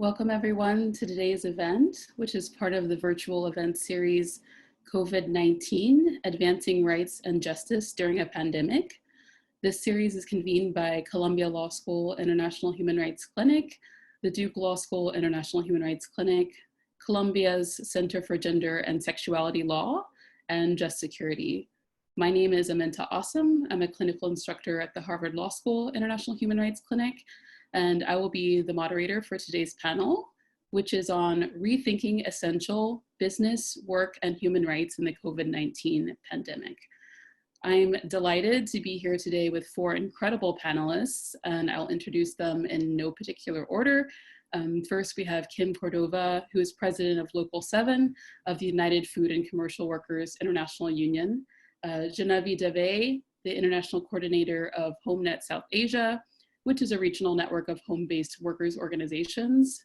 Welcome everyone to today's event, which is part of the virtual event series COVID-19, Advancing Rights and Justice During a Pandemic. This series is convened by Columbia Law School International Human Rights Clinic, the Duke Law School International Human Rights Clinic, Columbia's Center for Gender and Sexuality Law, and Just Security. My name is Aminta Ossom. I'm a clinical instructor at the Harvard Law School International Human Rights Clinic, and I will be the moderator for today's panel, which is on rethinking essential business, work, and human rights in the COVID-19 pandemic. I'm delighted to be here today with four incredible panelists, and I'll introduce them in no particular order. First, we have Kim Cordova, who is president of Local 7 of the United Food and Commercial Workers International Union, Janhavi Dave, the international coordinator of Homenet South Asia, which is a regional network of home-based workers organizations,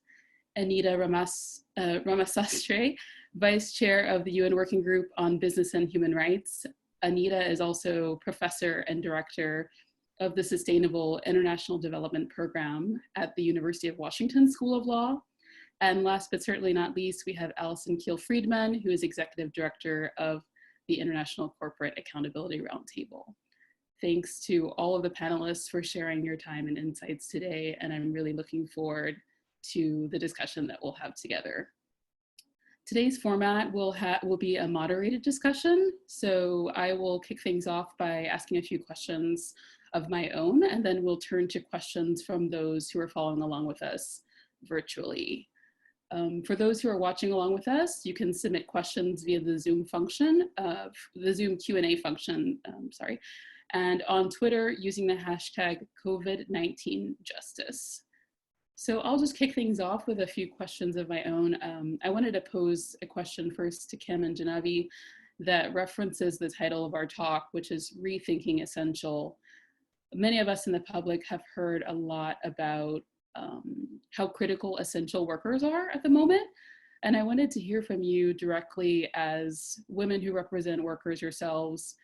Anita Ramasastry, vice chair of the UN Working Group on Business and Human Rights. Anita is also professor and director of the Sustainable International Development Program at the University of Washington School of Law. And last but certainly not least, we have Alison Kiehl Friedman, who is executive director of the International Corporate Accountability Roundtable. Thanks to all of the panelists for sharing your time and insights today, and I'm really looking forward to the discussion that we'll have together. Today's format will be a moderated discussion, so I will kick things off by asking a few questions of my own, and then we'll turn to questions from those who are following along with us virtually. For those who are watching along with us, you can submit questions via the Zoom function, the Zoom Q&A function, and on Twitter using the hashtag COVID-19Justice. So I'll just kick things off with a few questions of my own. I wanted to pose a question first to Kim and Janhavi that references the title of our talk, which is Rethinking Essential. Many of us in the public have heard a lot about how critical essential workers are at the moment. And I wanted to hear from you directly as women who represent workers yourselves,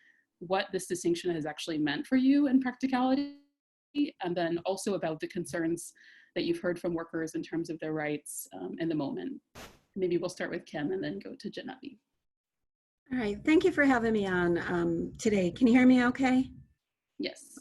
what this distinction has actually meant for you in practicality, and then also about the concerns that you've heard from workers in terms of their rights in the moment. Maybe we'll start with Kim and then go to Janhavi. All right, thank you for having me on today. Can you hear me okay? Yes.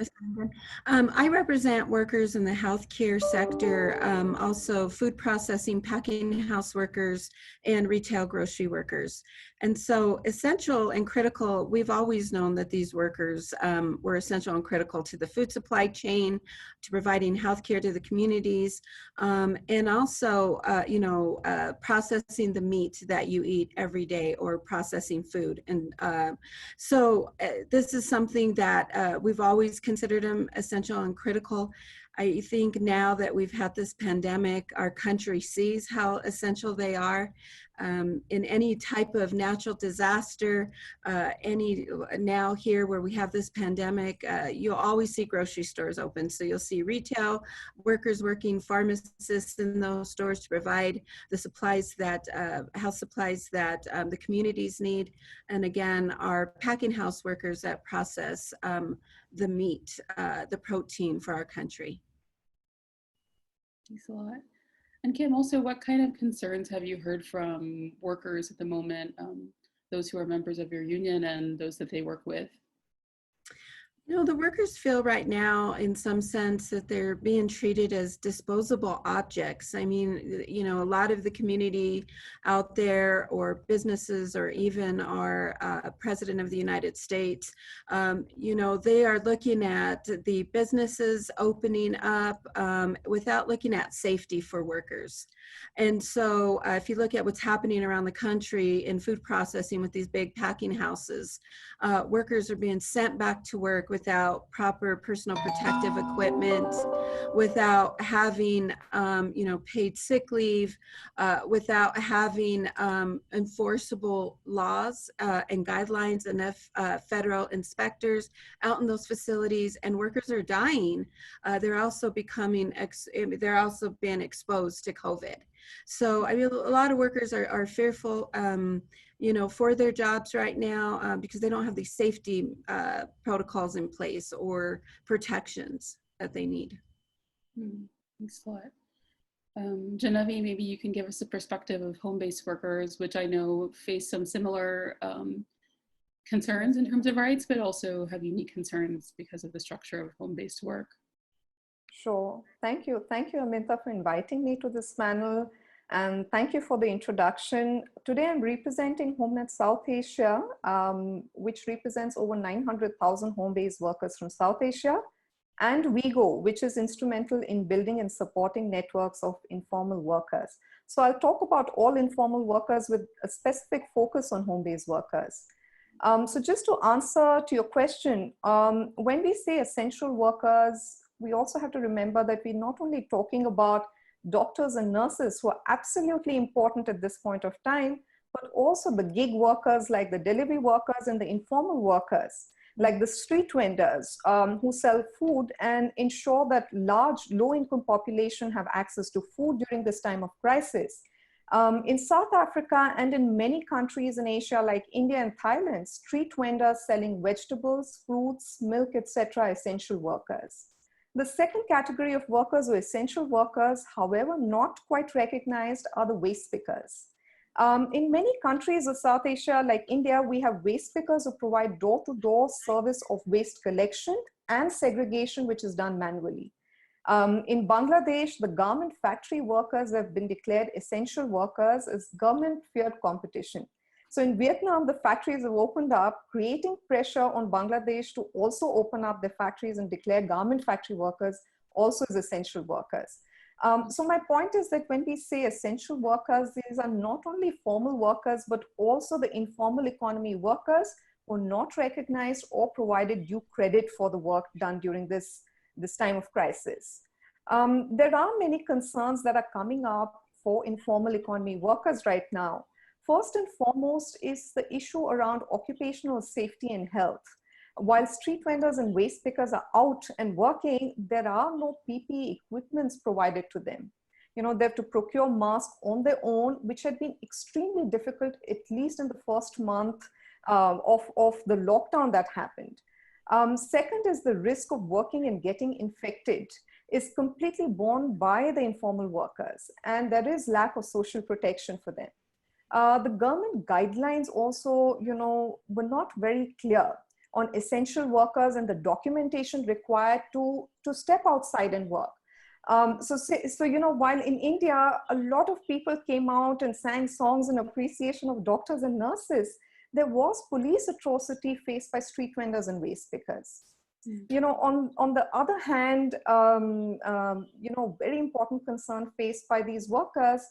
I represent workers in the healthcare sector, also food processing, packing house workers, and retail grocery workers. And so essential and critical, we've always known that these workers were essential and critical to the food supply chain, to providing healthcare to the communities, and also, processing the meat that you eat every day or processing food. And so this is something that we've always considered them essential and critical. I think now that we've had this pandemic, our country sees how essential they are. In any type of natural disaster, now here where we have this pandemic, you'll always see grocery stores open. So you'll see retail workers working, pharmacists in those stores to provide the supplies that, health supplies that the communities need. And again, our packing house workers that process the meat, the protein for our country. Thanks a lot. And Kim, also, what kind of concerns have you heard from workers at the moment, those who are members of your union and those that they work with? You know, the workers feel right now, in some sense, that they're being treated as disposable objects. I mean, you know, a lot of the community out there, or businesses, or even our President of the United States, you know, they are looking at the businesses opening up without looking at safety for workers. And so if you look at what's happening around the country in food processing with these big packing houses, workers are being sent back to work without proper personal protective equipment, without having, paid sick leave, without having enforceable laws and guidelines, enough federal inspectors out in those facilities, and workers are dying. They're also being exposed to COVID. So I mean, a lot of workers are fearful, for their jobs right now because they don't have these safety protocols in place or protections that they need. Thanks a lot. Janhavi, maybe you can give us a perspective of home-based workers, which I know face some similar concerns in terms of rights, but also have unique concerns because of the structure of home-based work. Sure. Thank you. Thank you, Aminta, for inviting me to this panel. And thank you for the introduction. Today, I'm representing Homenet South Asia, which represents over 900,000 home-based workers from South Asia, and WeGo, which is instrumental in building and supporting networks of informal workers. So I'll talk about all informal workers with a specific focus on home-based workers. So just to answer to your question, when we say essential workers, we also have to remember that we're not only talking about doctors and nurses who are absolutely important at this point of time, but also the gig workers like the delivery workers and the informal workers, like the street vendors who sell food and ensure that large low-income population have access to food during this time of crisis. In South Africa and in many countries in Asia like India and Thailand, street vendors selling vegetables, fruits, milk, etc. are essential workers. The second category of workers or essential workers, however, not quite recognized, are the waste pickers. In many countries of South Asia, like India, we have waste pickers who provide door-to-door service of waste collection and segregation, which is done manually. In Bangladesh, the garment factory workers have been declared essential workers as government feared competition. So in Vietnam, the factories have opened up, creating pressure on Bangladesh to also open up their factories and declare garment factory workers also as essential workers. So my point is that when we say essential workers, these are not only formal workers, but also the informal economy workers who are not recognized or provided due credit for the work done during this time of crisis. There are many concerns that are coming up for informal economy workers right now. First and foremost is the issue around occupational safety and health. While street vendors and waste pickers are out and working, there are no PPE equipments provided to them. You know, they have to procure masks on their own, which had been extremely difficult, at least in the first month of the lockdown that happened. Second is the risk of working and getting infected is completely borne by the informal workers, and there is lack of social protection for them. The government guidelines also, were not very clear on essential workers and the documentation required to step outside and work. So, while in India, a lot of people came out and sang songs in appreciation of doctors and nurses, there was police atrocity faced by street vendors and waste pickers. On the other hand, very important concern faced by these workers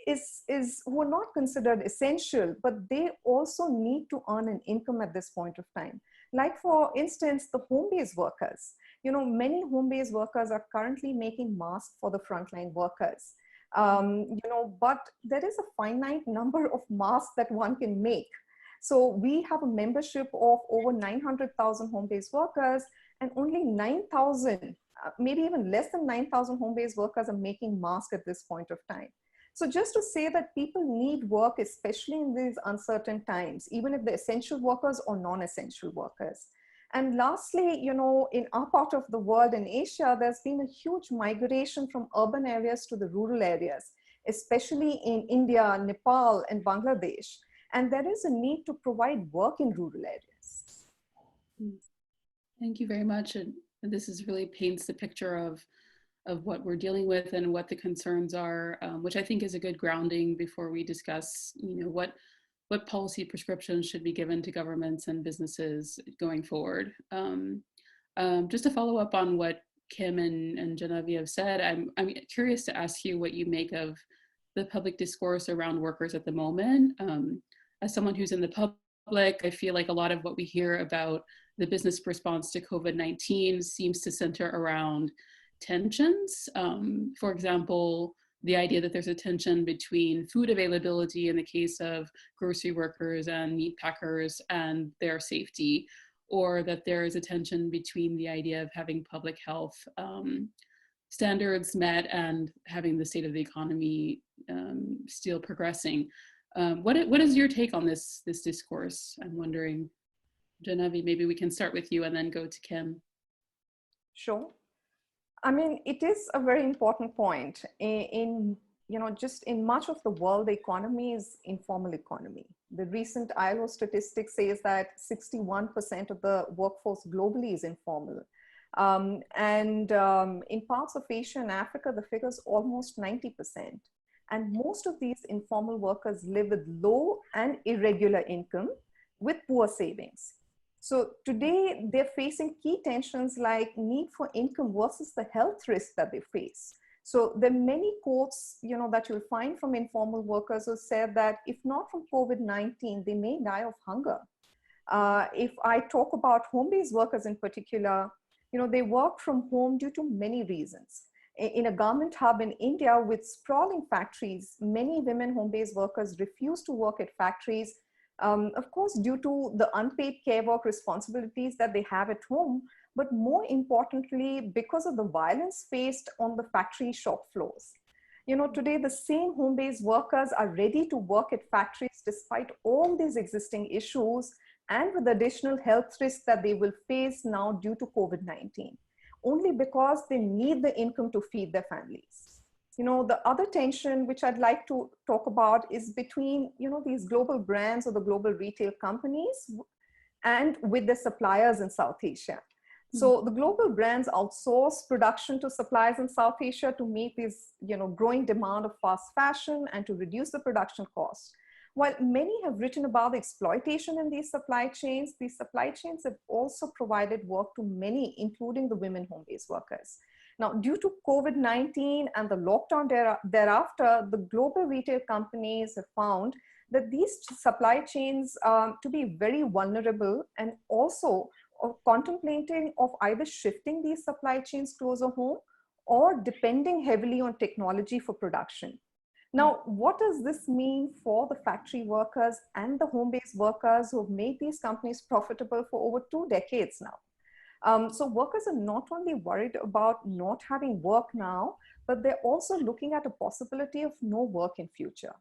is who are not considered essential, but they also need to earn an income at this point of time. Like for instance, the home-based workers. Many home-based workers are currently making masks for the frontline workers. But there is a finite number of masks that one can make. So we have a membership of over 900,000 home-based workers, and only 9,000, maybe even less than 9,000 home-based workers are making masks at this point of time. So just to say that people need work, especially in these uncertain times, even if they're essential workers or non-essential workers. And lastly, in our part of the world in Asia, there's been a huge migration from urban areas to the rural areas, especially in India, Nepal, and Bangladesh. And there is a need to provide work in rural areas. Thank you very much. And this really paints the picture of what we're dealing with and what the concerns are, which I think is a good grounding before we discuss, what policy prescriptions should be given to governments and businesses going forward. Just to follow up on what Kim and Janhavi have said, I'm curious to ask you what you make of the public discourse around workers at the moment. As someone who's in the public, I feel like a lot of what we hear about the business response to COVID-19 seems to center around tensions. For example, the idea that there's a tension between food availability in the case of grocery workers and meat packers and their safety, or that there is a tension between the idea of having public health standards met and having the state of the economy still progressing. What is your take on this discourse? I'm wondering, Janhavi, maybe we can start with you and then go to Kim. Sure. I mean, it is a very important point. Just in much of the world, the economy is informal economy. The recent ILO statistic says that 61% of the workforce globally is informal. In parts of Asia and Africa, the figure is almost 90%. And most of these informal workers live with low and irregular income with poor savings. So today they're facing key tensions like need for income versus the health risk that they face. So there are many quotes, that you'll find from informal workers who said that if not from COVID-19, they may die of hunger. If I talk about home-based workers in particular, they work from home due to many reasons. In a garment hub in India with sprawling factories, many women home-based workers refuse to work at factories, of course, due to the unpaid care work responsibilities that they have at home, but more importantly, because of the violence faced on the factory shop floors. Today the same home-based workers are ready to work at factories despite all these existing issues and with additional health risks that they will face now due to COVID-19, only because they need the income to feed their families. The other tension which I'd like to talk about is between, these global brands or the global retail companies and with the suppliers in South Asia. So the global brands outsource production to suppliers in South Asia to meet this, growing demand of fast fashion and to reduce the production costs. While many have written about the exploitation in these supply chains have also provided work to many, including the women home-based workers. Now, due to COVID-19 and the lockdown thereafter, the global retail companies have found that these supply chains to be very vulnerable and also contemplating of either shifting these supply chains closer home or depending heavily on technology for production. Now, what does this mean for the factory workers and the home-based workers who have made these companies profitable for over 2 decades now? So workers are not only worried about not having work now, but they're also looking at a possibility of no work in future.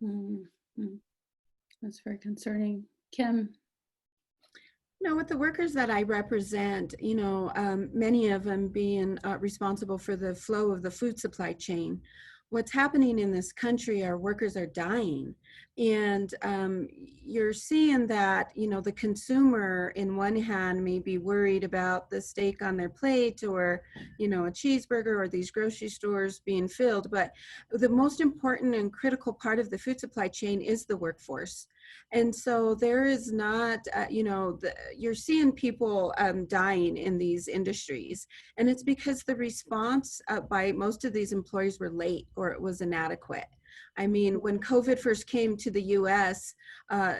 Mm-hmm. That's very concerning. Kim? With the workers that I represent, many of them being responsible for the flow of the food supply chain, what's happening in this country, our workers are dying. And you're seeing that, the consumer in one hand may be worried about the steak on their plate or, a cheeseburger or these grocery stores being filled. But the most important and critical part of the food supply chain is the workforce. And so there is not, you're seeing people dying in these industries. And it's because the response by most of these employers were late or it was inadequate. I mean, when COVID first came to the US,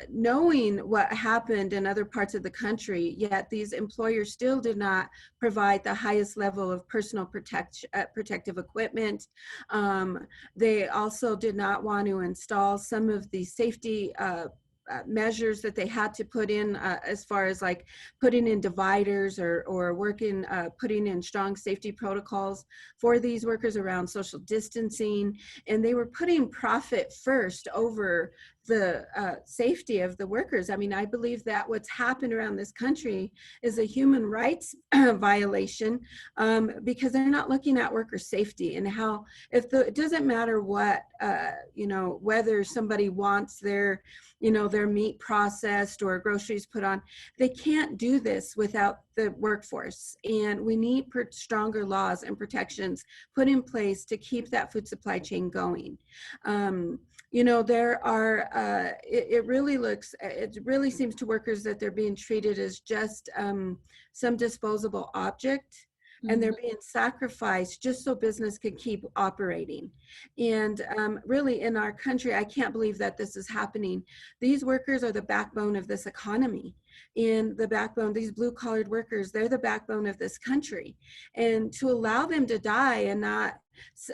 knowing what happened in other parts of the country, yet these employers still did not provide the highest level of personal protective equipment. They also did not want to install some of the safety measures that they had to put in as far as like putting in dividers or working, putting in strong safety protocols for these workers around social distancing. And they were putting profit first over the safety of the workers. I mean, I believe that what's happened around this country is a human rights violation because they're not looking at worker safety and how, it doesn't matter what, whether somebody wants their meat processed or groceries put on, they can't do this without the workforce. And we need stronger laws and protections put in place to keep that food supply chain going. There are, it really seems to workers that they're being treated as just some disposable object. And they're being sacrificed just so business can keep operating. And really in our country, I can't believe that this is happening. These workers are the backbone of this economy. And the backbone, these blue-collared workers, they're the backbone of this country. And to allow them to die and not,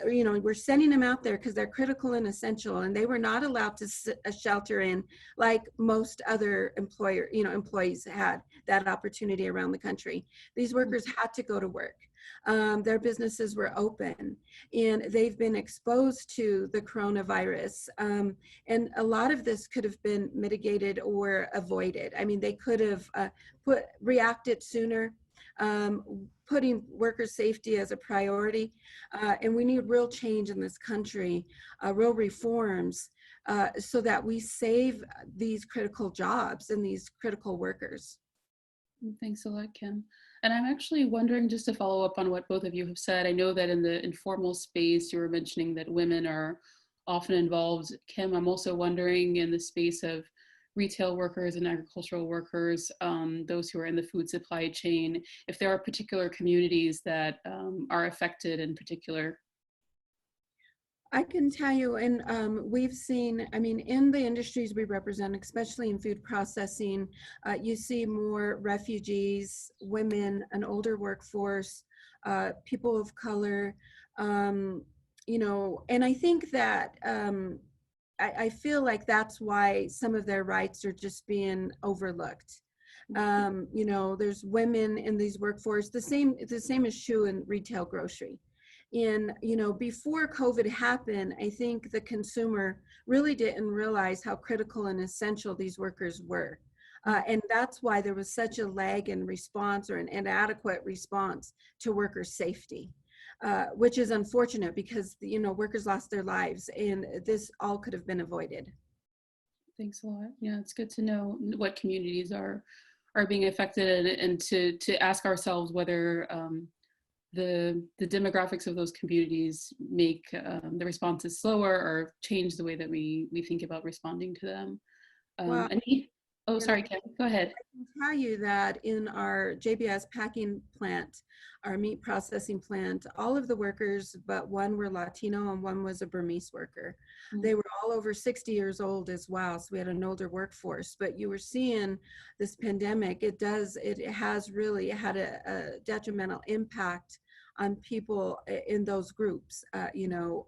we're sending them out there because they're critical and essential, and they were not allowed to shelter in like most other employees had that opportunity around the country. These workers had to go to work. Their businesses were open and they've been exposed to the coronavirus. And a lot of this could have been mitigated or avoided. I mean, they could have reacted sooner. putting worker safety as a priority. And we need real change in this country, real reforms, so that we save these critical jobs and these critical workers. Thanks a lot, Kim. And I'm actually wondering, just to follow up on what both of you have said, I know that in the informal space, you were mentioning that women are often involved. Kim, I'm also wondering in the space of retail workers and agricultural workers, those who are in the food supply chain, if there are particular communities that are affected in particular. I can tell you, and we've seen, I mean, in the industries we represent, especially in food processing, you see more refugees, women, an older workforce, people of color, you know, and I think that I feel like that's why some of their rights are just being overlooked. You know, there's women in these workforce, the same is true in retail grocery. And, you know, before COVID happened, I think the consumer really didn't realize how critical and essential these workers were. And that's why there was such a lag in response or an inadequate response to worker safety, which is unfortunate because, you know, workers lost their lives and this all could have been avoided. Thanks a lot. Yeah, it's good to know what communities are being affected and to ask ourselves whether the demographics of those communities make the responses slower or change the way that we think about responding to them. Well, oh, sorry, Kim, go ahead. I can tell you that in our JBS packing plant, our meat processing plant, all of the workers but one were Latino and one was a Burmese worker. Mm-hmm. They were all over 60 years old as well, so we had an older workforce. But you were seeing this pandemic, it has really had a detrimental impact on people in those groups, you know,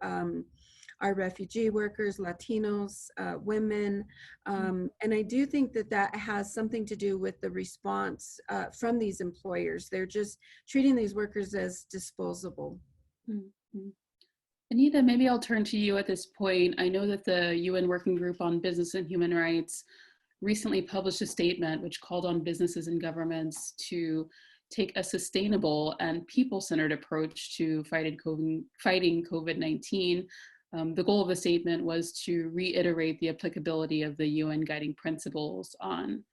our refugee workers, Latinos, women. And I do think that that has something to do with the response from these employers. They're just treating these workers as disposable. Mm-hmm. Anita, maybe I'll turn to you at this point. I know that the UN Working Group on Business and Human Rights recently published a statement which called on businesses and governments to take a sustainable and people-centered approach to fighting COVID-19. The goal of the statement was to reiterate the applicability of the UN guiding principles on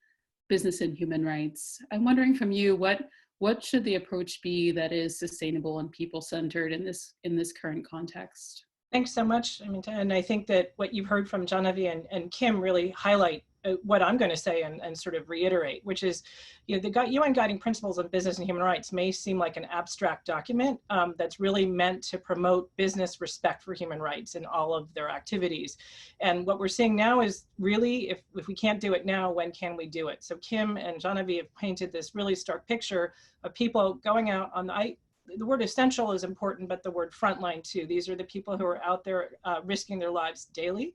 business and human rights. I'm wondering from you, what should the approach be that is sustainable and people-centered in this current context? Thanks so much, Aminta. And I think that what you've heard from Janhavi and Kim really highlight what I'm going to say and sort of reiterate, which is, you know, the UN Guiding Principles on Business and Human Rights may seem like an abstract document that's really meant to promote business respect for human rights in all of their activities. And what we're seeing now is really, if we can't do it now, when can we do it? So Kim and Janhavi have painted this really stark picture of people going out on the word essential is important, but the word frontline too. These are the people who are out there risking their lives daily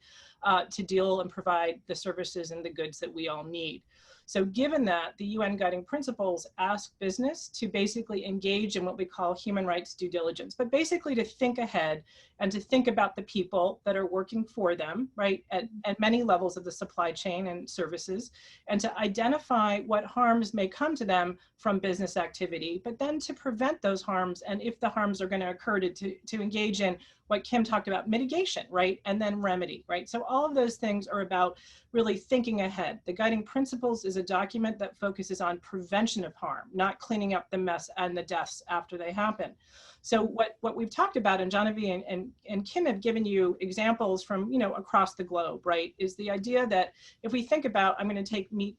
to deal and provide the services and the goods that we all need. So given that, the UN Guiding Principles ask business to basically engage in what we call human rights due diligence, but basically to think ahead and to think about the people that are working for them, right, at many levels of the supply chain and services, and to identify what harms may come to them from business activity, but then to prevent those harms, and if the harms are going to occur, to engage in what Kim talked about, mitigation, right, and then remedy, right? So all of those things are about really thinking ahead. The Guiding Principles is a document that focuses on prevention of harm, not cleaning up the mess and the deaths after they happen. So what we've talked about, and Janhavi and Kim have given you examples from, you know, across the globe, right, is the idea that if we think about, I'm going to take meat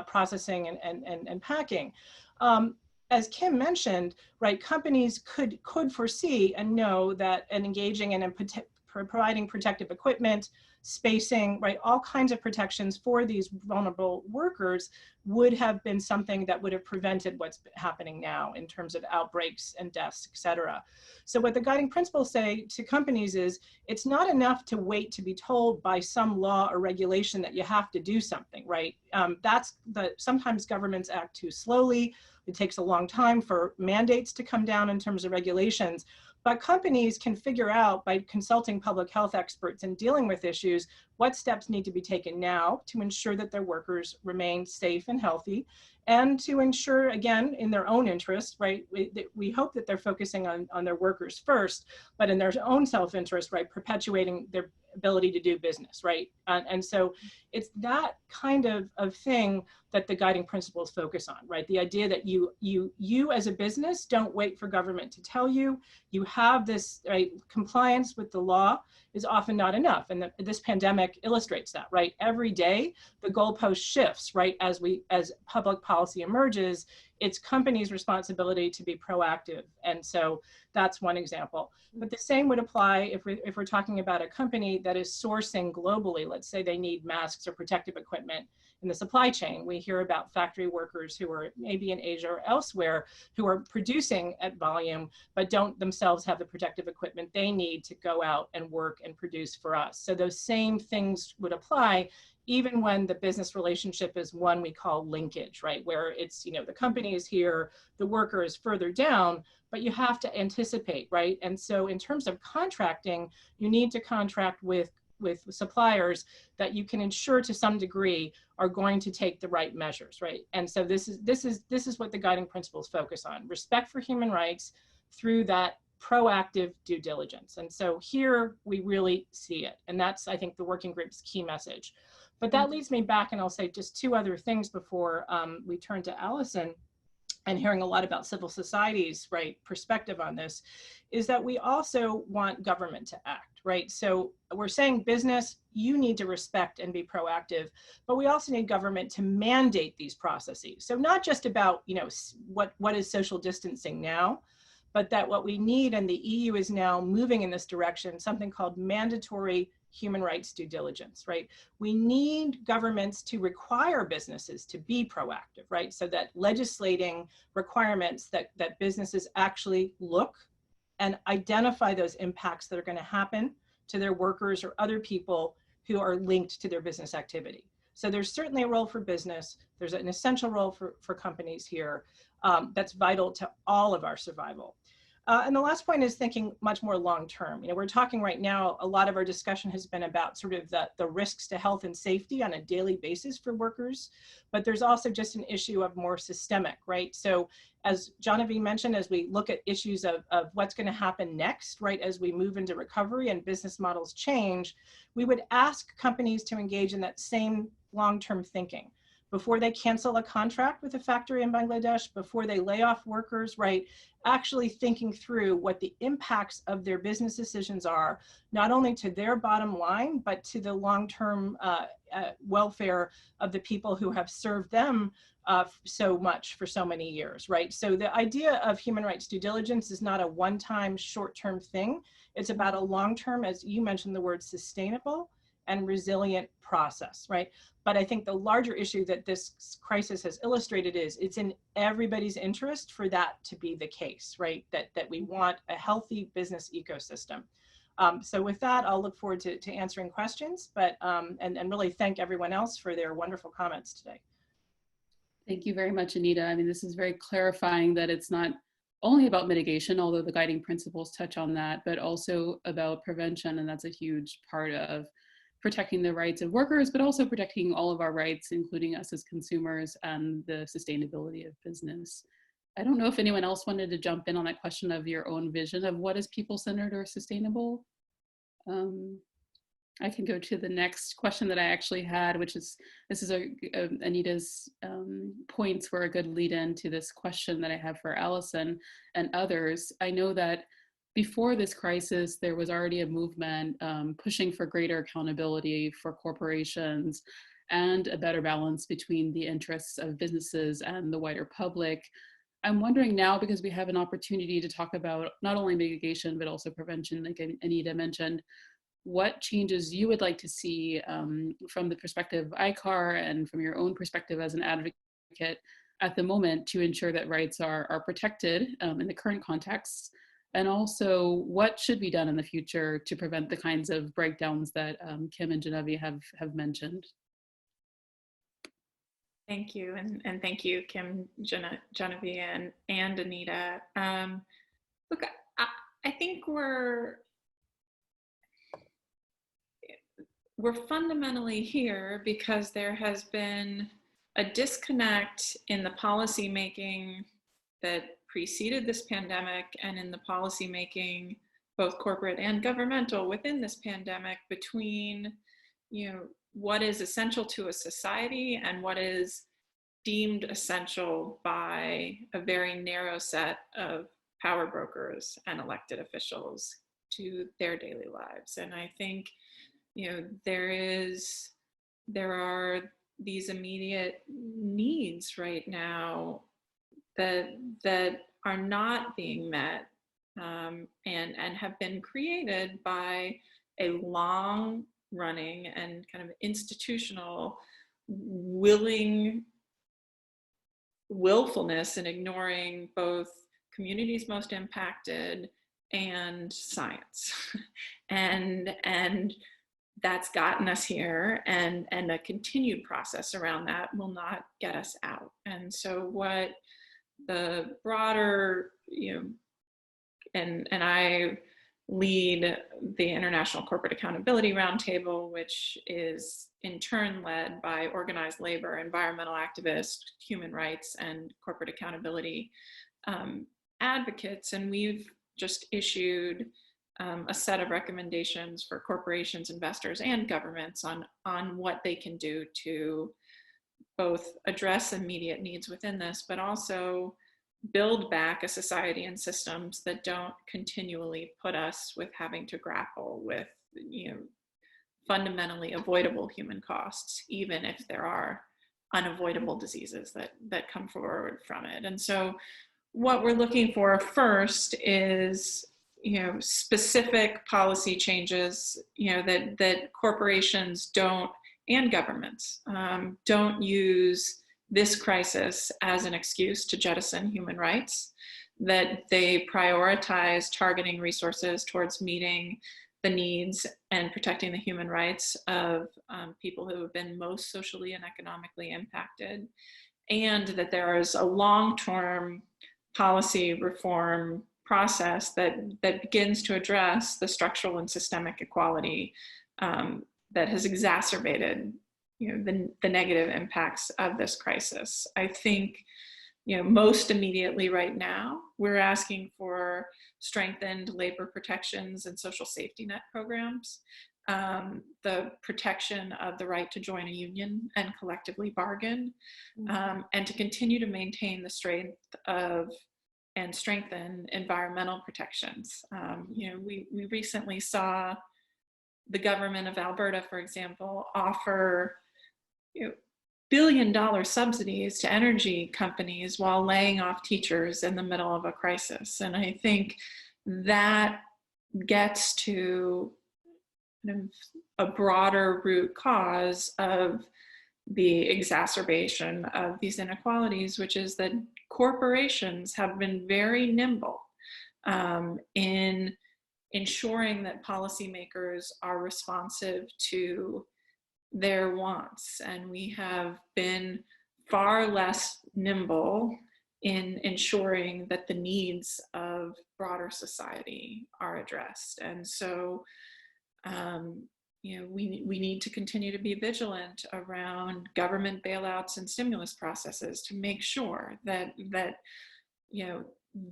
processing and packing. As Kim mentioned, right, companies could foresee and know that engaging in providing protective equipment, spacing, right, all kinds of protections for these vulnerable workers would have been something that would have prevented what's happening now in terms of outbreaks and deaths, et cetera. So what the guiding principles say to companies is, it's not enough to wait to be told by some law or regulation that you have to do something, right? Sometimes governments act too slowly. It takes a long time for mandates to come down in terms of regulations. But companies can figure out by consulting public health experts and dealing with issues, what steps need to be taken now to ensure that their workers remain safe and healthy, and to ensure, again, in their own interest, right? We hope that they're focusing on their workers first, but in their own self-interest, right, perpetuating their ability to do business, right? And so it's that kind of thing that the guiding principles focus on, right? The idea that you as a business don't wait for government to tell you. You have this, right? Compliance with the law is often not enough, and this pandemic illustrates that, right? Every day the goalpost shifts, right? As public policy emerges, it's companies' responsibility to be proactive, and so that's one example. But the same would apply if we're talking about a company that is sourcing globally. Let's say they need masks or protective equipment in the supply chain. We hear about factory workers who are maybe in Asia or elsewhere who are producing at volume, but don't themselves have the protective equipment they need to go out and work and produce for us. So those same things would apply even when the business relationship is one we call linkage, right? Where it's, you know, the company is here, the worker is further down, but you have to anticipate, right? And so in terms of contracting, you need to contract with suppliers that you can ensure to some degree are going to take the right measures, right? And so this is what the guiding principles focus on: respect for human rights through that proactive due diligence. And so here we really see it. And that's, I think, the working group's key message. But that leads me back, and I'll say just two other things before we turn to Alison, and hearing a lot about civil society's, right, perspective on this, is that we also want government to act, right? So we're saying business, you need to respect and be proactive, but we also need government to mandate these processes. So not just about, you know, what is social distancing now, but that what we need, and the EU is now moving in this direction, something called mandatory human rights due diligence, right? We need governments to require businesses to be proactive, right? So that legislating requirements that businesses actually look and identify those impacts that are going to happen to their workers or other people who are linked to their business activity. So there's certainly a role for business. There's an essential role for companies here that's vital to all of our survival. And the last point is thinking much more long-term. You know, we're talking right now, a lot of our discussion has been about sort of the risks to health and safety on a daily basis for workers, but there's also just an issue of more systemic, right? So as Janhavi mentioned, as we look at issues of what's going to happen next, right, as we move into recovery and business models change, we would ask companies to engage in that same long-term thinking. Before they cancel a contract with a factory in Bangladesh, before they lay off workers, right, actually thinking through what the impacts of their business decisions are, not only to their bottom line, but to the long-term welfare of the people who have served them so much for so many years, right? So the idea of human rights due diligence is not a one-time short-term thing. It's about a long-term, as you mentioned the word, sustainable and resilient process, right? But I think the larger issue that this crisis has illustrated is it's in everybody's interest for that to be the case, right? That we want a healthy business ecosystem. So with that, I'll look forward to answering questions, but and really thank everyone else for their wonderful comments today. Thank you very much, Anita. I mean, this is very clarifying that it's not only about mitigation, although the guiding principles touch on that, but also about prevention, and that's a huge part of protecting the rights of workers, but also protecting all of our rights, including us as consumers, and the sustainability of business. I don't know if anyone else wanted to jump in on that question of your own vision of what is people-centered or sustainable. I can go to the next question that I actually had, which is, this is Anita's points were a good lead in to this question that I have for Alison and others. I know that before this crisis, there was already a movement pushing for greater accountability for corporations and a better balance between the interests of businesses and the wider public. I'm wondering now, because we have an opportunity to talk about not only mitigation, but also prevention, like Anita mentioned, what changes you would like to see from the perspective of ICAR and from your own perspective as an advocate at the moment to ensure that rights are protected in the current context, and also what should be done in the future to prevent the kinds of breakdowns that Kim and Janhavi have mentioned. Thank you, and thank you, Kim, Janhavi, and Anita. Look, I think we're fundamentally here because there has been a disconnect in the policy making that preceded this pandemic and in the policy making, both corporate and governmental, within this pandemic between, what is essential to a society and what is deemed essential by a very narrow set of power brokers and elected officials to their daily lives. And I think, there are these immediate needs right now that are not being met, and have been created by a long running and kind of institutional willfulness in ignoring both communities most impacted and science. and that's gotten us here, and a continued process around that will not get us out. And so what the broader, and I lead the International Corporate Accountability Roundtable, which is in turn led by organized labor, environmental activists, human rights, and corporate accountability advocates. And we've just issued a set of recommendations for corporations, investors, and governments on what they can do to both address immediate needs within this, but also build back a society and systems that don't continually put us with having to grapple with, fundamentally avoidable human costs, even if there are unavoidable diseases that come forward from it. And so what we're looking for first is, specific policy changes, that corporations don't, and governments don't use this crisis as an excuse to jettison human rights, that they prioritize targeting resources towards meeting the needs and protecting the human rights of people who have been most socially and economically impacted, and that there is a long-term policy reform process that begins to address the structural and systemic equality that has exacerbated the negative impacts of this crisis. I think, most immediately right now, we're asking for strengthened labor protections and social safety net programs, the protection of the right to join a union and collectively bargain, and to continue to maintain the strength of and strengthen environmental protections. We recently saw the government of Alberta, for example, offer billion-dollar subsidies to energy companies while laying off teachers in the middle of a crisis. And I think that gets to a broader root cause of the exacerbation of these inequalities, which is that corporations have been very nimble in ensuring that policymakers are responsive to their wants. And we have been far less nimble in ensuring that the needs of broader society are addressed. And so, we need to continue to be vigilant around government bailouts and stimulus processes to make sure that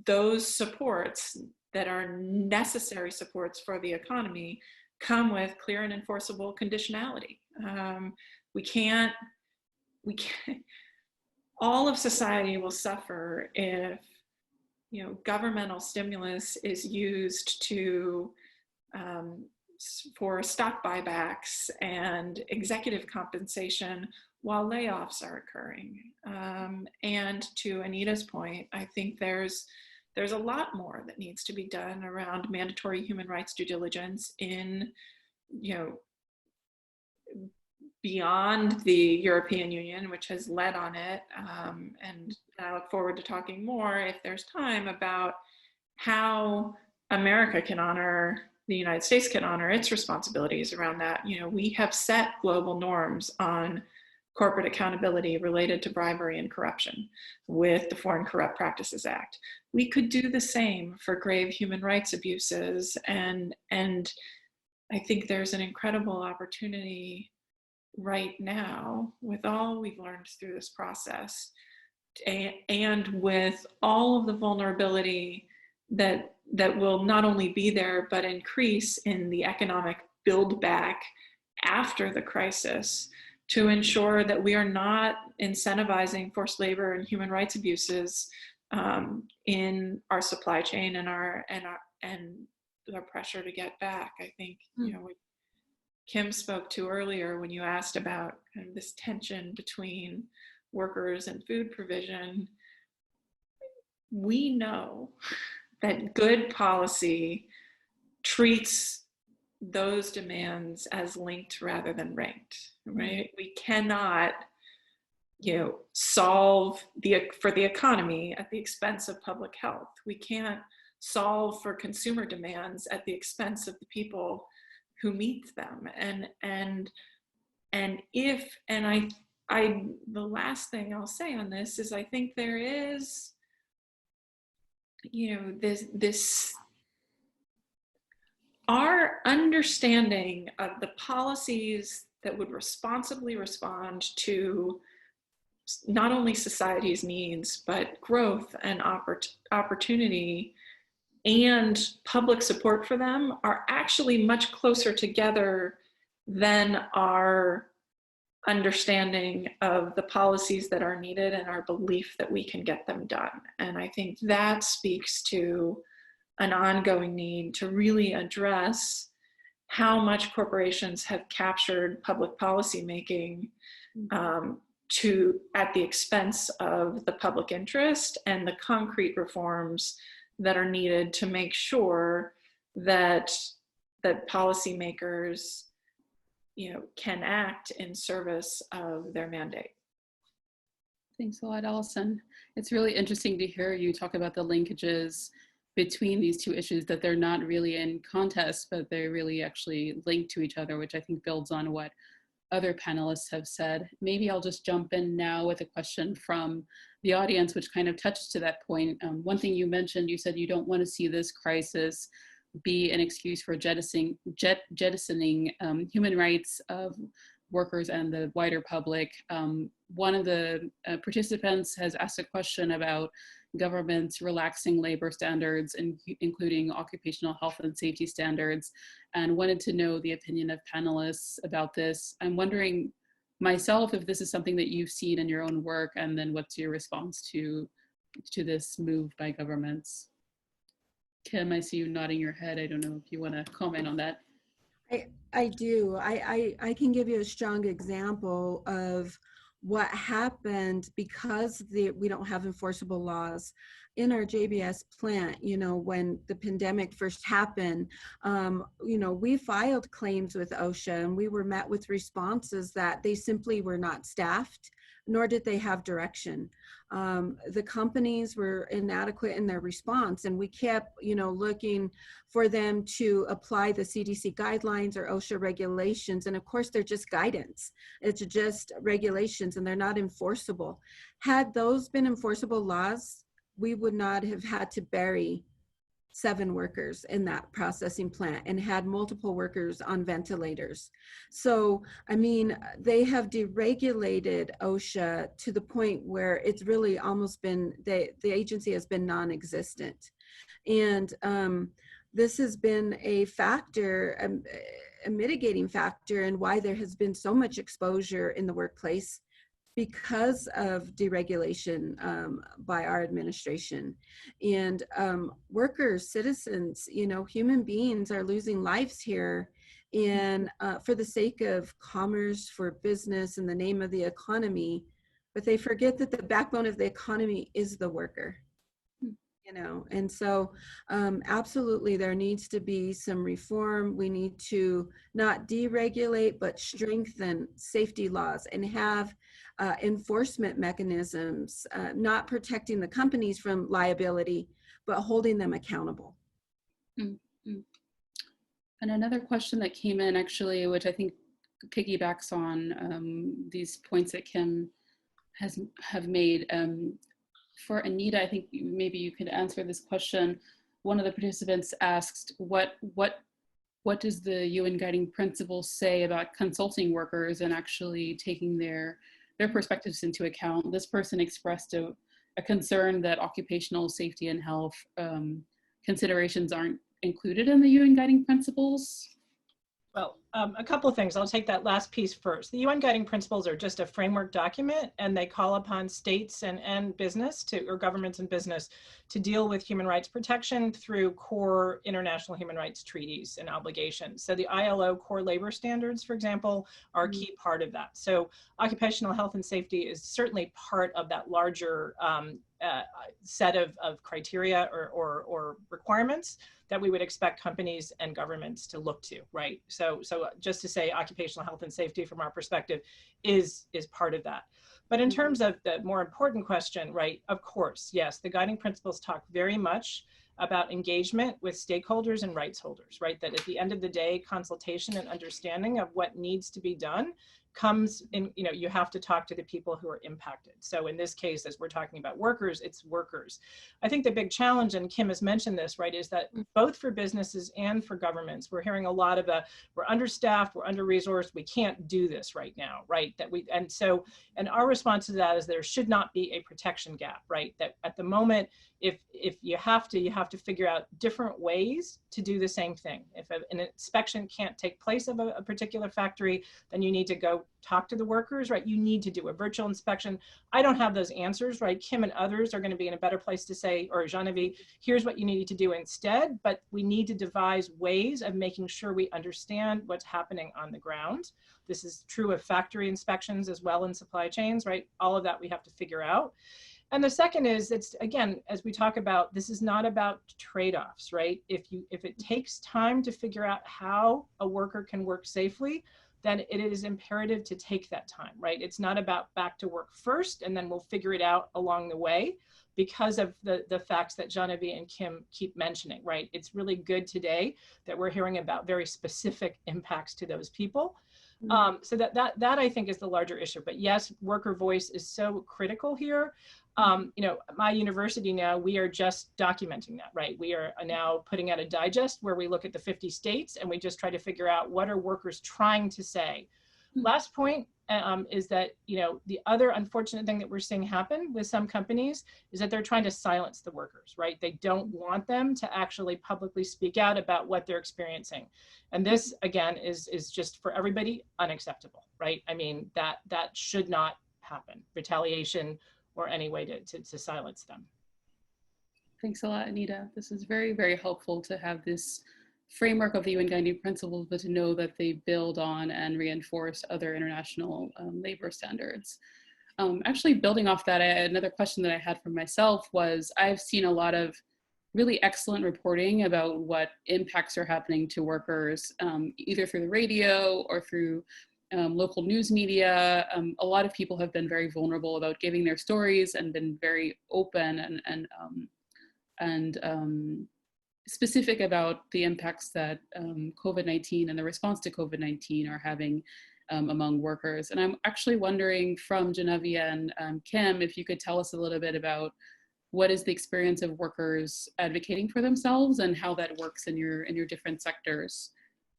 those supports that are necessary supports for the economy come with clear and enforceable conditionality. We can't, all of society will suffer if, governmental stimulus is used to, for stock buybacks and executive compensation while layoffs are occurring. And to Anita's point, I think there's a lot more that needs to be done around mandatory human rights due diligence in, beyond the European Union, which has led on it. And I look forward to talking more, if there's time, about how America can honor, the United States can honor its responsibilities around that. We have set global norms on corporate accountability related to bribery and corruption with the Foreign Corrupt Practices Act. We could do the same for grave human rights abuses, and I think there's an incredible opportunity right now, with all we've learned through this process, and with all of the vulnerability that will not only be there, but increase in the economic build back after the crisis, to ensure that we are not incentivizing forced labor and human rights abuses in our supply chain and the pressure to get back. I think, you know, what Kim spoke to earlier when you asked about kind of this tension between workers and food provision, we know that good policy treats those demands as linked rather than ranked, right? We cannot, you know, solve for the economy at the expense of public health. We can't solve for consumer demands at the expense of the people who meet them. The last thing I'll say on this is, I think there is, you know, this our understanding of the policies that would responsibly respond to not only society's needs, but growth and opportunity and public support for them are actually much closer together than our understanding of the policies that are needed and our belief that we can get them done. And I think that speaks to an ongoing need to really address how much corporations have captured public policy making at the expense of the public interest, and the concrete reforms that are needed to make sure that policymakers, you know, can act in service of their mandate. Thanks a lot, Alison. It's really interesting to hear you talk about the linkages between these two issues, that they're not really in contest, but they're really actually linked to each other, which I think builds on what other panelists have said. Maybe I'll just jump in now with a question from the audience, which kind of touches to that point. One thing you mentioned, you said you don't want to see this crisis be an excuse for jettisoning human rights of workers and the wider public. One of the participants has asked a question about governments relaxing labor standards, including occupational health and safety standards, and wanted to know the opinion of panelists about this. I'm wondering myself if this is something that you've seen in your own work, and then what's your response to this move by governments? Kim, I see you nodding your head. I don't know if you want to comment on that. I do. I can give you a strong example of what happened because we don't have enforceable laws. In our JBS plant, you know, when the pandemic first happened, you know, we filed claims with OSHA, and we were met with responses that they simply were not staffed, nor did they have direction. The companies were inadequate in their response, and we kept, you know, looking for them to apply the CDC guidelines or OSHA regulations. And of course, they're just guidance. It's just regulations, and they're not enforceable. Had those been enforceable laws, we would not have had to bury 7 workers in that processing plant and had multiple workers on ventilators. So, I mean, they have deregulated OSHA to the point where it's really almost been, the agency has been non-existent. And this has been a factor, a mitigating factor in why there has been so much exposure in the workplace, because of deregulation by our administration. And workers, citizens, you know, human beings are losing lives here, and for the sake of commerce, for business, in the name of the economy, but they forget that the backbone of the economy is the worker. You know, and so absolutely there needs to be some reform. We need to not deregulate, but strengthen safety laws and have enforcement mechanisms, not protecting the companies from liability, but holding them accountable. Mm-hmm. And another question that came in, actually, which I think piggybacks on these points that Kim have made. For Anita, I think maybe you could answer this question. One of the participants asked, what what does the UN guiding principles say about consulting workers and actually taking their perspectives into account? This person expressed a concern that occupational safety and health considerations aren't included in the UN guiding principles. Well, a couple of things. I'll take that last piece first. The UN guiding principles are just a framework document, and they call upon states and business or governments and business to deal with human rights protection through core international human rights treaties and obligations. So the ILO core labor standards, for example, are a key part of that. So occupational health and safety is certainly part of that larger set of criteria or requirements that we would expect companies and governments to look to, right? So just to say occupational health and safety from our perspective is part of that. But in terms of the more important question, right, of course, yes, the guiding principles talk very much about engagement with stakeholders and rights holders, right? That at the end of the day, consultation and understanding of what needs to be done comes in, you have to talk to the people who are impacted. So in this case, as we're talking about workers, it's workers. I think the big challenge, and Kim has mentioned this, right, is that both for businesses and for governments, we're hearing a lot of we're understaffed, we're under-resourced, we can't do this right now, right? And our response to that is there should not be a protection gap, right? That at the moment, if you have to figure out different ways to do the same thing. If an inspection can't take place of a particular factory, then you need to go talk to the workers, right? You need to do a virtual inspection. I don't have those answers, right? Kim and others are going to be in a better place to say, or Janhavi, here's what you need to do instead, but we need to devise ways of making sure we understand what's happening on the ground. This is true of factory inspections as well in supply chains, right? All of that we have to figure out. And the second is, it's again, as we talk about, this is not about trade-offs, right? If it takes time to figure out how a worker can work safely, then it is imperative to take that time, right? It's not about back to work first, and then we'll figure it out along the way because of the facts that Janhavi and Kim keep mentioning, right? It's really good today that we're hearing about very specific impacts to those people. So that I think is the larger issue. But yes, worker voice is so critical here. My university now, we are just documenting that, right? We are now putting out a digest where we look at the 50 states and we just try to figure out what are workers trying to say. Last point is that, the other unfortunate thing that we're seeing happen with some companies is that they're trying to silence the workers, right? They don't want them to actually publicly speak out about what they're experiencing. And this, again, is just for everybody unacceptable, right? I mean, that should not happen. Retaliation or any way to silence them. Thanks a lot, Anita. This is very, very helpful to have this framework of the UN guiding principles, but to know that they build on and reinforce other international labor standards. Actually, building off that, another question that I had for myself was, I've seen a lot of really excellent reporting about what impacts are happening to workers, either through the radio or through local news media. A lot of people have been very vulnerable about giving their stories and been very open and specific about the impacts that COVID-19 and the response to COVID-19 are having among workers. And I'm actually wondering from Janhavi and Kim, if you could tell us a little bit about what is the experience of workers advocating for themselves and how that works in your different sectors.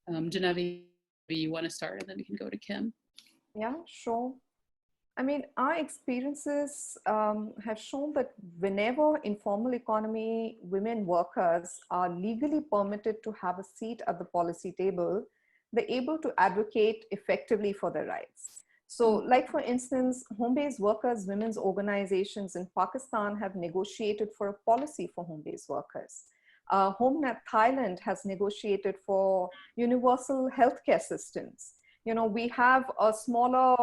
Janhavi, you want to start and then we can go to Kim. Yeah, sure. I mean, our experiences have shown that whenever informal economy women workers are legally permitted to have a seat at the policy table, they're able to advocate effectively for their rights. So like, for instance, home-based workers, women's organizations in Pakistan have negotiated for a policy for home-based workers. Homenet Thailand has negotiated for universal healthcare assistance. We have a smaller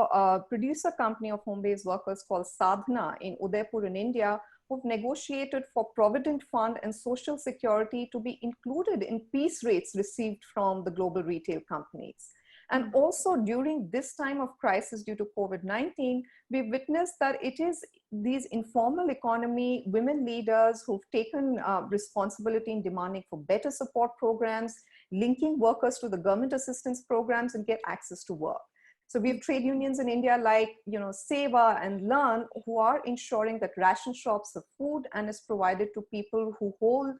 producer company of home-based workers called Sadhana in Udaipur in India, who've negotiated for Provident Fund and Social Security to be included in piece rates received from the global retail companies. And also during this time of crisis due to COVID-19, we've witnessed that it is these informal economy women leaders who've taken responsibility in demanding for better support programs, linking workers to the government assistance programs and get access to work. So we have trade unions in India like, Seva and Learn, who are ensuring that ration shops have food and is provided to people who hold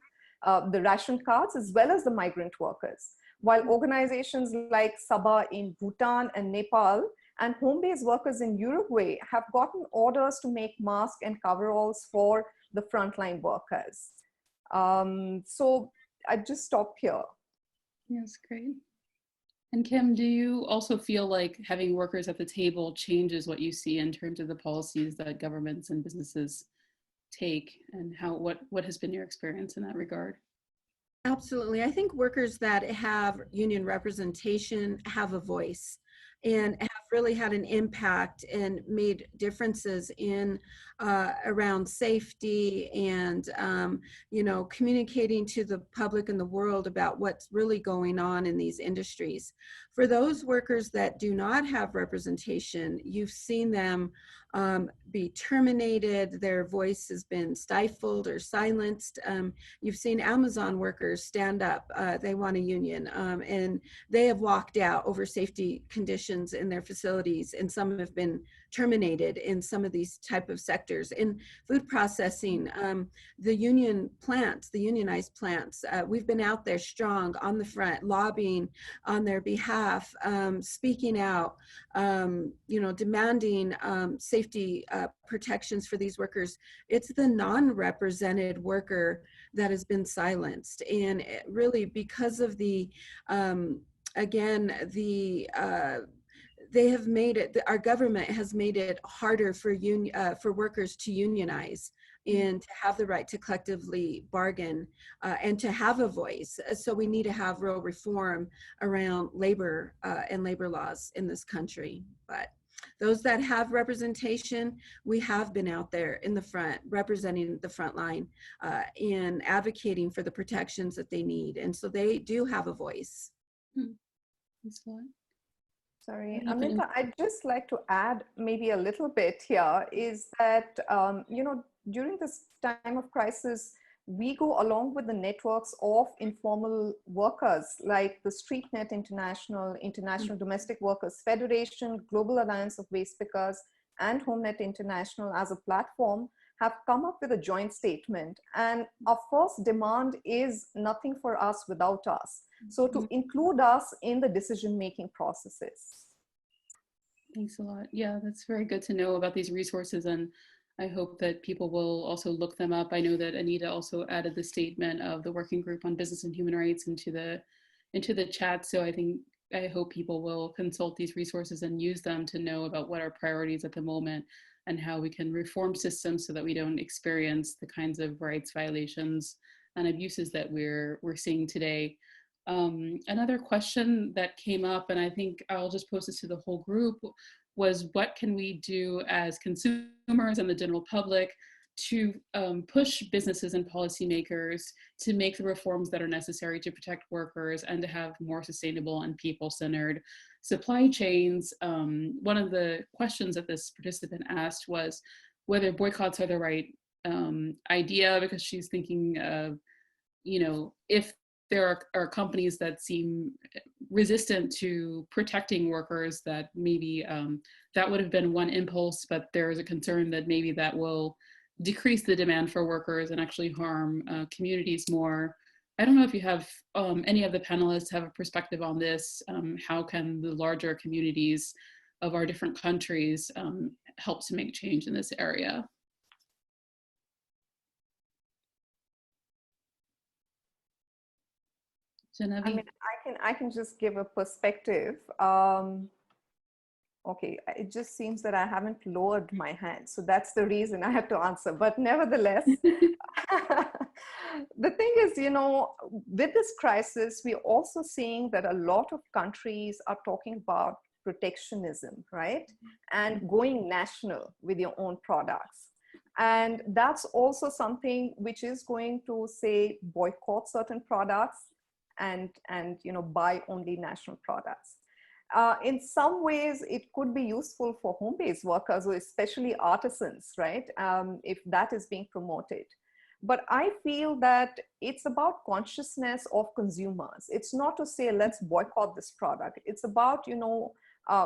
the ration cards as well as the migrant workers. while organizations like Sabah in Bhutan and Nepal and home-based workers in Uruguay have gotten orders to make masks and coveralls for the frontline workers. So I just stop here. Yes, great. And Kim, do you also feel like having workers at the table changes what you see in terms of the policies that governments and businesses take, and what has been your experience in that regard? Absolutely. I think workers that have union representation have a voice and have really had an impact and made differences in around safety and communicating to the public and the world about what's really going on in these industries. For those workers that do not have representation, you've seen them be terminated, their voice has been stifled or silenced. You've seen Amazon workers stand up, they want a union, and they have walked out over safety conditions in their facilities, and some have been terminated in some of these type of sectors. In food processing, the union plants, the unionized plants, we've been out there strong on the front, lobbying on their behalf, speaking out, demanding safety protections for these workers. It's the non-represented worker that has been silenced, and really because of the they have made it, our government has made it harder for workers to unionize and to have the right to collectively bargain and to have a voice. So we need to have real reform around labor and labor laws in this country. But those that have representation, we have been out there in the front, representing the front line and advocating for the protections that they need. And so they do have a voice. Thanks a lot. Sorry, Aminta, I'd just like to add maybe a little bit here is that, during this time of crisis, we go along with the networks of informal workers like the StreetNet International, International Domestic Workers Federation, Global Alliance of Waste Pickers, and Homenet International as a platform have come up with a joint statement. And our first demand is nothing for us without us. So to include us in the decision-making processes. Thanks a lot. Yeah, that's very good to know about these resources, and I hope that people will also look them up. I know that Anita also added the statement of the Working Group on Business and Human Rights into the chat. So I hope people will consult these resources and use them to know about what our priorities at the moment and how we can reform systems so that we don't experience the kinds of rights violations and abuses that we're seeing today. Another question that came up, and I think I'll just post this to the whole group, was what can we do as consumers and the general public to push businesses and policymakers to make the reforms that are necessary to protect workers and to have more sustainable and people-centered supply chains. One of the questions that this participant asked was whether boycotts are the right idea, because she's thinking of, if there are companies that seem resistant to protecting workers, that maybe that would have been one impulse, but there is a concern that maybe that will decrease the demand for workers and actually harm communities more. I don't know if you have any of the panelists have a perspective on this. How can the larger communities of our different countries help to make change in this area? Janhavi? I mean, I can just give a perspective. Okay, it just seems that I haven't lowered my hand, so that's the reason I have to answer. But nevertheless, the thing is, with this crisis, we're also seeing that a lot of countries are talking about protectionism, right? And going national with your own products. And that's also something which is going to, say, boycott certain products and buy only national products. In some ways, it could be useful for home-based workers, or especially artisans, right? If that is being promoted. But I feel that it's about consciousness of consumers. It's not to say, let's boycott this product. It's about,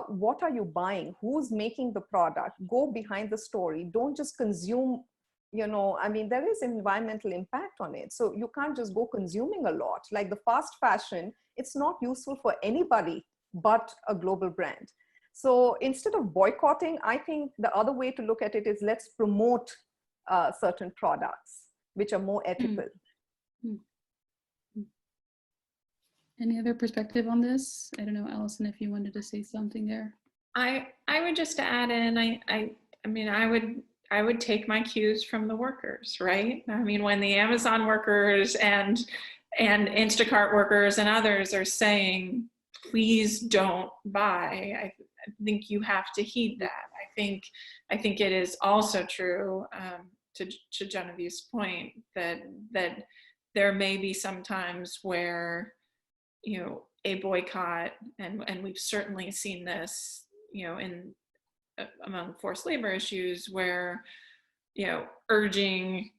what are you buying? Who's making the product? Go behind the story. Don't just consume you know, I mean, there is environmental impact on it. So you can't just go consuming a lot. Like the fast fashion, it's not useful for anybody but a global brand. So instead of boycotting, I think the other way to look at it is let's promote certain products which are more ethical. Any other perspective on this? I don't know, Alison, if you wanted to say something there. I would just add in, I mean, I would take my cues from the workers, right? I mean, when the Amazon workers and Instacart workers and others are saying, please don't buy, I think you have to heed that. I think it is also true, to Genevieve's point, that there may be some times where, you know, a boycott, and we've certainly seen this, you know, in among forced labor issues, where, you know, urging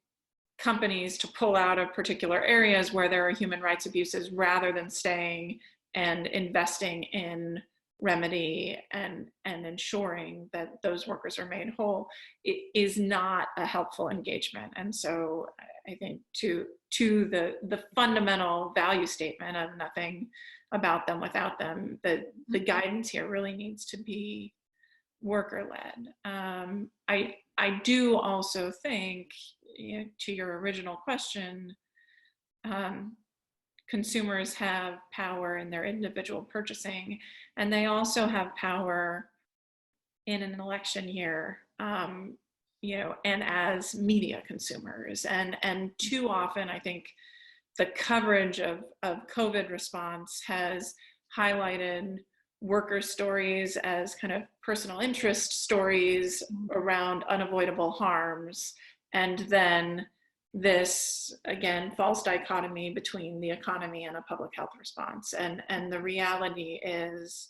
companies to pull out of particular areas where there are human rights abuses rather than staying and investing in remedy and ensuring that those workers are made whole, it is not a helpful engagement. And so I think to the fundamental value statement of nothing about them without them, the guidance here really needs to be worker-led. I do also think, you know, to your original question, consumers have power in their individual purchasing, and they also have power in an election year, you know, and as media consumers. And too often, I think the coverage of COVID response has highlighted worker stories as kind of personal interest stories around unavoidable harms, and then this, again, false dichotomy between the economy and a public health response. And the reality is,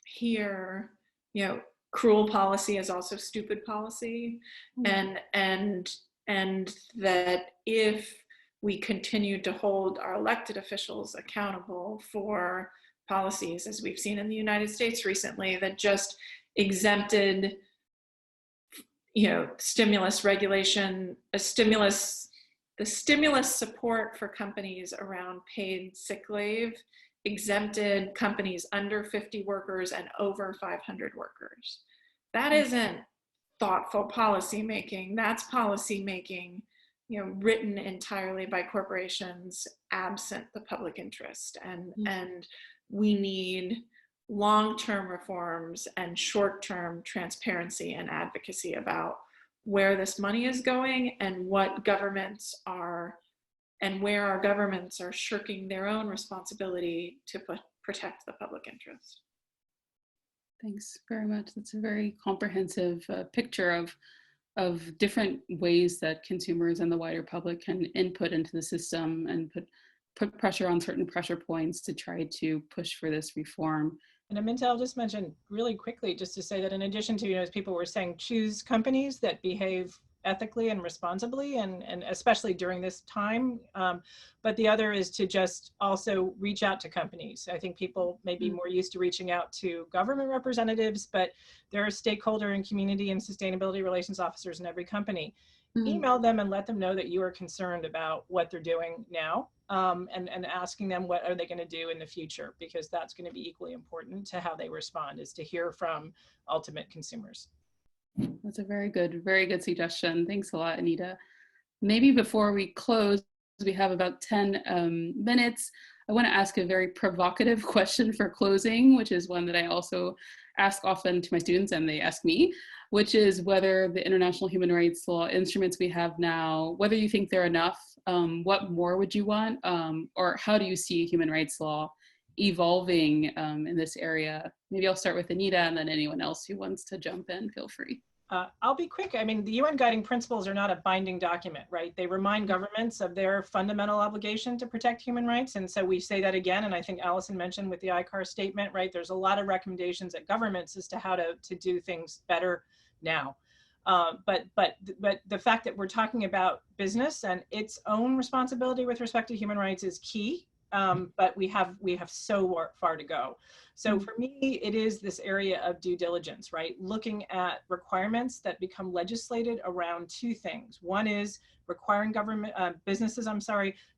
here, you know, cruel policy is also stupid policy, and that if we continue to hold our elected officials accountable for policies, as we've seen in the United States recently, that just exempted, you know, stimulus regulation, the stimulus support for companies around paid sick leave exempted companies under 50 workers and over 500 workers. That isn't thoughtful policy making. That's policy making, you know, written entirely by corporations absent the public interest. And we need long-term reforms and short-term transparency and advocacy about where this money is going and what governments are, and where our governments are shirking their own responsibility to protect the public interest. Thanks very much. That's a very comprehensive picture of different ways that consumers and the wider public can input into the system and put pressure on certain pressure points to try to push for this reform. And Aminta, I'll just mention really quickly, just to say that in addition to, you know, as people were saying, choose companies that behave ethically and responsibly, and especially during this time. But the other is to just also reach out to companies. I think people may be more used to reaching out to government representatives, but there are stakeholder and community and sustainability relations officers in every company. Email them and let them know that you are concerned about what they're doing now, and asking them what are they going to do in the future, because that's going to be equally important to how they respond, is to hear from ultimate consumers. That's a very good suggestion. Thanks a lot, Anita. Maybe before we close, we have about 10 minutes. I want to ask a very provocative question for closing, which is one that I also ask often to my students and they ask me, which is whether the international human rights law instruments we have now, whether you think they're enough, what more would you want, or how do you see human rights law evolving in this area? Maybe I'll start with Anita, and then anyone else who wants to jump in, feel free. I'll be quick. I mean, the UN Guiding Principles are not a binding document, right? They remind governments of their fundamental obligation to protect human rights. And so we say that again, and I think Alison mentioned with the ICAR statement, right? There's a lot of recommendations at governments as to how to do things better now. But the fact that we're talking about business and its own responsibility with respect to human rights is key. but we have so far to go. So for me, it is this area of due diligence, right? Looking at requirements that become legislated around two things. One is requiring businesses,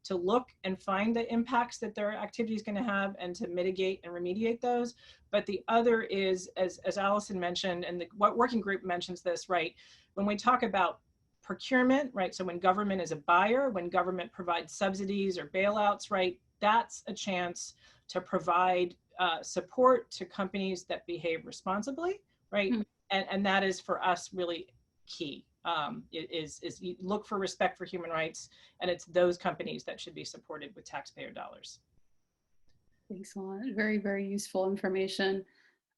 to look and find the impacts that their activity is going to have and to mitigate and remediate those. But the other is, as Alison mentioned, and what working group mentions this, right? When we talk about procurement, right? So when government is a buyer, when government provides subsidies or bailouts, right? That's a chance to provide support to companies that behave responsibly, right? And that is for us really key. Is you look for respect for human rights, and it's those companies that should be supported with taxpayer dollars. Thanks a lot. Very, very useful information.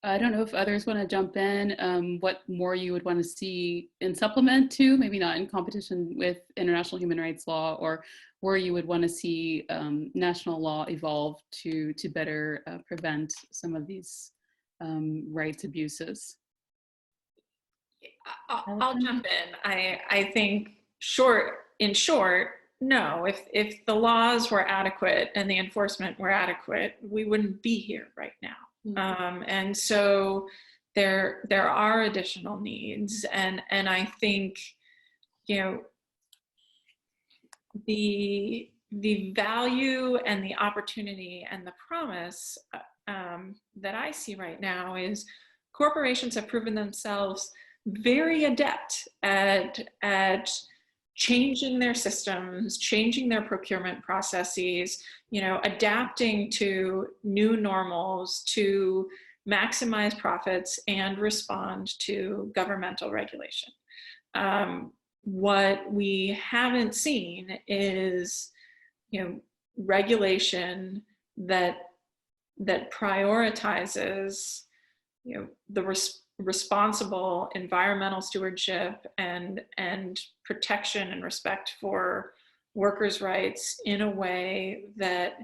I don't know if others want to jump in, what more you would want to see in supplement to, maybe not in competition with international human rights law, or where you would want to see national law evolve to better prevent some of these rights abuses. I'll jump in. I think in short, no, if the laws were adequate and the enforcement were adequate, we wouldn't be here right now. And so there are additional needs, and I think, you know, the value and the opportunity and the promise that I see right now is corporations have proven themselves very adept at changing their systems, changing their procurement processes, you know, adapting to new normals to maximize profits and respond to governmental regulation. What we haven't seen is, you know, regulation that prioritizes, you know, the responsible environmental stewardship and protection and respect for workers' rights in a way that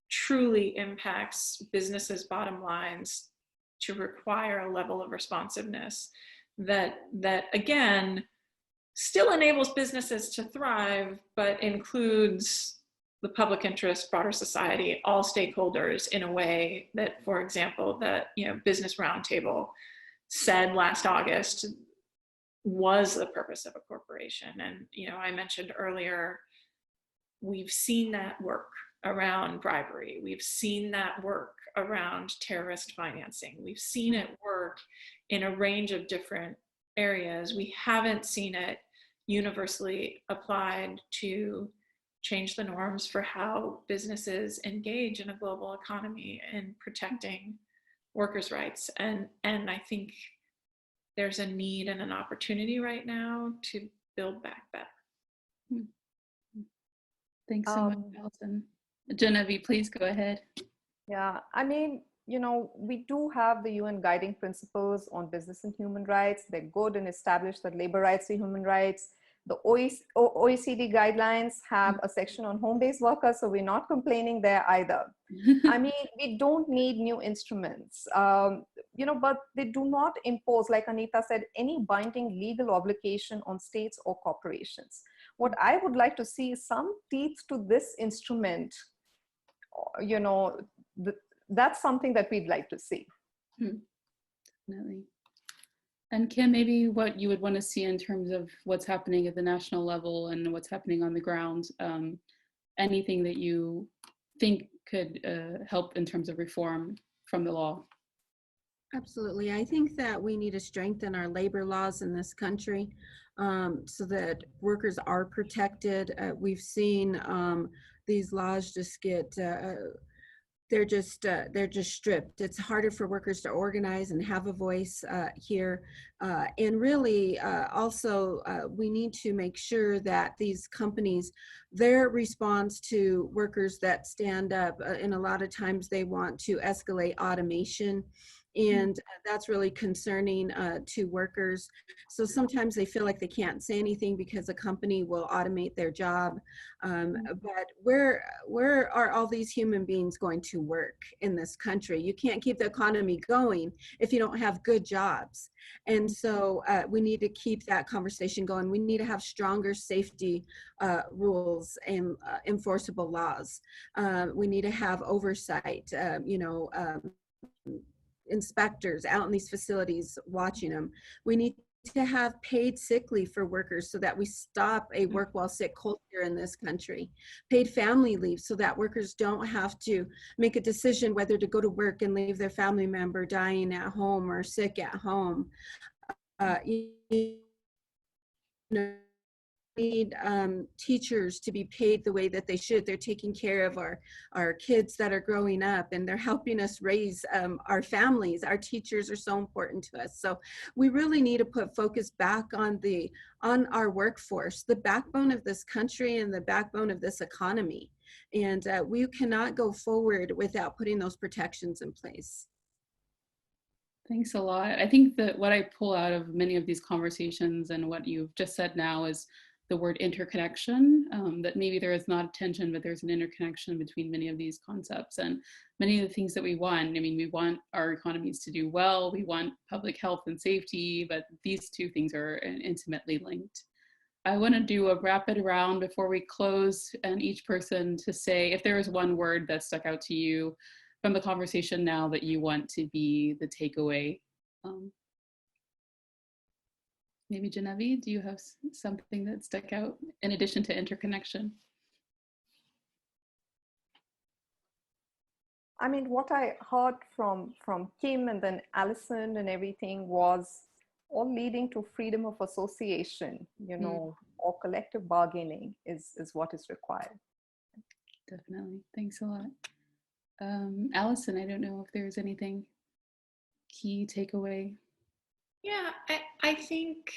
truly impacts businesses' bottom lines to require a level of responsiveness that again still enables businesses to thrive, but includes the public interest, broader society, all stakeholders in a way that, for example, that, you know, Business Roundtable said last August was the purpose of a corporation. And, you know, I mentioned earlier, we've seen that work around bribery. We've seen that work around terrorist financing. We've seen it work in a range of different areas. We haven't seen it universally applied to change the norms for how businesses engage in a global economy and protecting workers' rights. And I think there's a need and an opportunity right now to build back better. Thanks so much, Alison. Janhavi, please go ahead. Yeah, I mean, you know, we do have the UN guiding principles on business and human rights. They're good and established that labor rights are human rights. The OECD guidelines have a section on home-based workers, so we're not complaining there either. I mean, we don't need new instruments, you know, but they do not impose, like Anita said, any binding legal obligation on states or corporations. What I would like to see is some teeth to this instrument, you know, that's something that we'd like to see. Definitely. And Kim, maybe what you would want to see in terms of what's happening at the national level and what's happening on the ground, anything that you think could help in terms of reform from the law? Absolutely. I think that we need to strengthen our labor laws in this country so that workers are protected. We've seen these laws just get they're just stripped. It's harder for workers to organize and have a voice here. And really also we need to make sure that these companies, their response to workers that stand up, and a lot of times they want to escalate automation And that's really concerning to workers. So sometimes they feel like they can't say anything because a company will automate their job. But where are all these human beings going to work in this country? You can't keep the economy going if you don't have good jobs. And so we need to keep that conversation going. We need to have stronger safety rules and enforceable laws. We need to have oversight, inspectors out in these facilities watching them. We need to have paid sick leave for workers so that we stop a work while sick culture in this country. Paid family leave so that workers don't have to make a decision whether to go to work and leave their family member dying at home or sick at home. You know, need teachers to be paid the way that they should. They're taking care of our kids that are growing up, and they're helping us raise our families. Our teachers are so important to us. So we really need to put focus back on our workforce, the backbone of this country and the backbone of this economy. And we cannot go forward without putting those protections in place. Thanks a lot. I think that what I pull out of many of these conversations and what you've just said now is the word interconnection, that maybe there is not a tension, but there's an interconnection between many of these concepts and many of the things that we want. I mean, we want our economies to do well, we want public health and safety, but these two things are intimately linked. I want to do a rapid round before we close, and each person to say if there is one word that stuck out to you from the conversation now that you want to be the takeaway. Maybe Janhavi, do you have something that stuck out in addition to interconnection? I mean, what I heard from Kim and then Alison and everything was all leading to freedom of association, or collective bargaining is what is required. Definitely. Thanks a lot. Alison, I don't know if there's anything key takeaway. Yeah, I think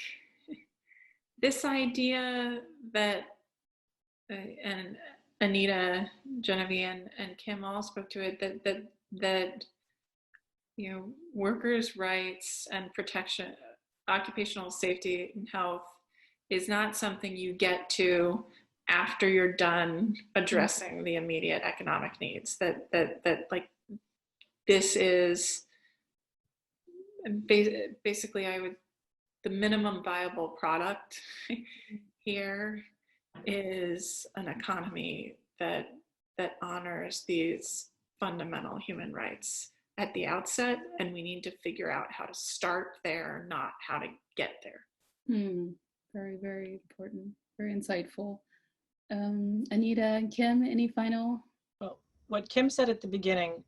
this idea that, and Anita, Janhavi, and Kim all spoke to it, that workers' rights and protection, occupational safety and health is not something you get to after you're done addressing the immediate economic needs. That like this is basically the minimum viable product here is an economy that honors these fundamental human rights at the outset, and we need to figure out how to start there, not how to get there. Very, very important, very insightful. Anita and Kim, any final? Well, what Kim said at the beginning,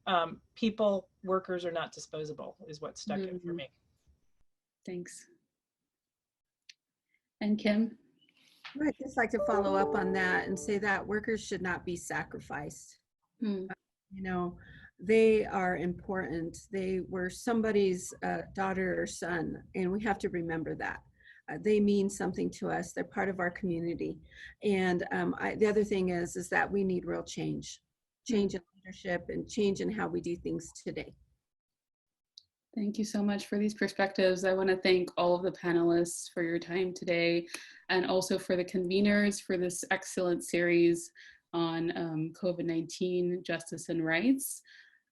workers are not disposable, is what stuck in for me. Thanks. And Kim? I'd just like to follow up on that and say that workers should not be sacrificed. They are important. They were somebody's daughter or son, and we have to remember that. They mean something to us. They're part of our community. And the other thing is that we need real change in leadership and change in how we do things today. Thank you so much for these perspectives. I want to thank all of the panelists for your time today, and also for the conveners for this excellent series on COVID-19 justice and rights.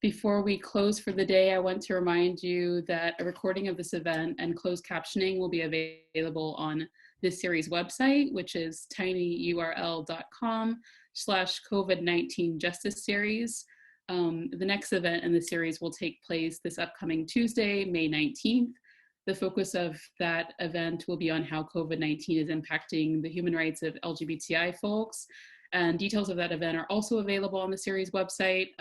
Before we close for the day, I want to remind you that a recording of this event and closed captioning will be available on this series website, which is tinyurl.com/COVID-19 Justice Series. The next event in the series will take place this upcoming Tuesday, May 19th. The focus of that event will be on how COVID-19 is impacting the human rights of LGBTI folks. And details of that event are also available on the series website.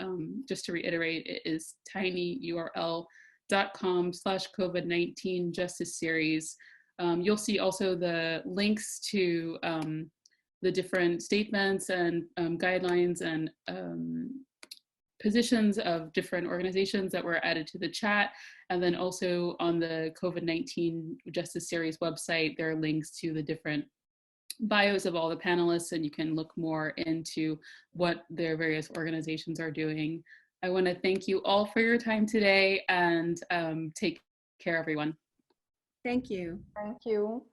Just to reiterate, it is tinyurl.com/COVID-19 Justice Series. You'll see also the links to the different statements and guidelines and positions of different organizations that were added to the chat. And then also on the COVID-19 Justice Series website, there are links to the different bios of all the panelists, and you can look more into what their various organizations are doing I want to thank you all for your time today, and take care, everyone. Thank you. Thank you.